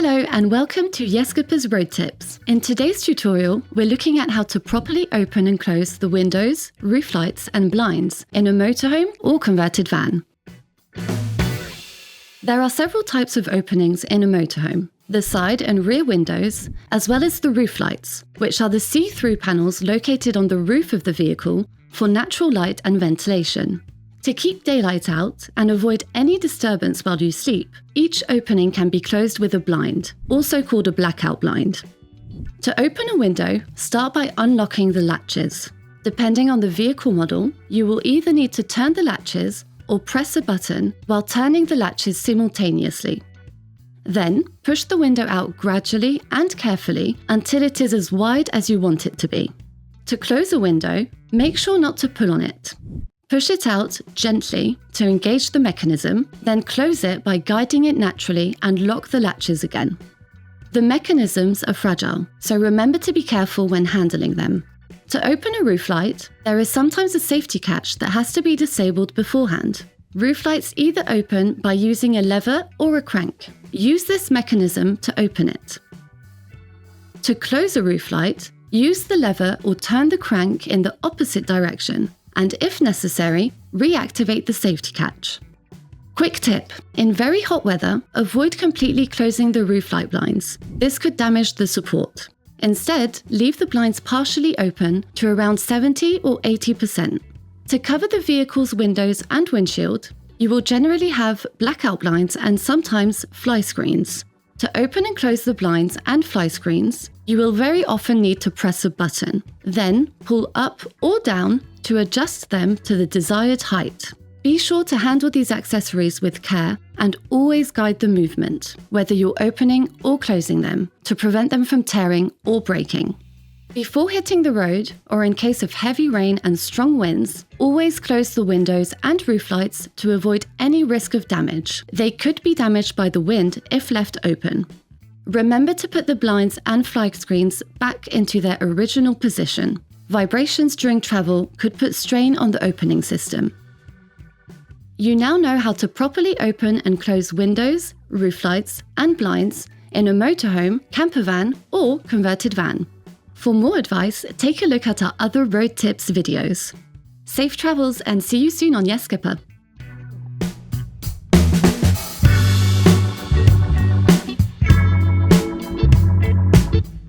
Hello and welcome to Yescapa's Road Tips. In today's tutorial, we're looking at how to properly open and close the windows, roof lights and blinds in a motorhome or converted van. There are several types of openings in a motorhome: the side and rear windows, as well as the roof lights, which are the see-through panels located on the roof of the vehicle for natural light and ventilation. To keep daylight out and avoid any disturbance while you sleep, each opening can be closed with a blind, also called a blackout blind. To open a window, start by unlocking the latches. Depending on the vehicle model, you will either need to turn the latches or press a button while turning the latches simultaneously. Then, push the window out gradually and carefully until it is as wide as you want it to be. To close a window, make sure not to pull on it. Push it out gently to engage the mechanism, then close it by guiding it naturally and lock the latches again. The mechanisms are fragile, so remember to be careful when handling them. To open a roof light, there is sometimes a safety catch that has to be disabled beforehand. Roof lights either open by using a lever or a crank. Use this mechanism to open it. To close a roof light, use the lever or turn the crank in the opposite direction, and if necessary, reactivate the safety catch. Quick tip: in very hot weather, avoid completely closing the roof light blinds. This could damage the support. Instead, leave the blinds partially open to around 70 or 80%. To cover the vehicle's windows and windshield, you will generally have blackout blinds and sometimes fly screens. To open and close the blinds and fly screens, you will very often need to press a button, then pull up or down to adjust them to the desired height. Be sure to handle these accessories with care and always guide the movement, whether you're opening or closing them, to prevent them from tearing or breaking. Before hitting the road, or in case of heavy rain and strong winds, always close the windows and roof lights to avoid any risk of damage. They could be damaged by the wind if left open. Remember to put the blinds and fly screens back into their original position. Vibrations during travel could put strain on the opening system. You now know how to properly open and close windows, roof lights, and blinds in a motorhome, campervan, or converted van. For more advice, take a look at our other road tips videos. Safe travels and see you soon on Yescapa.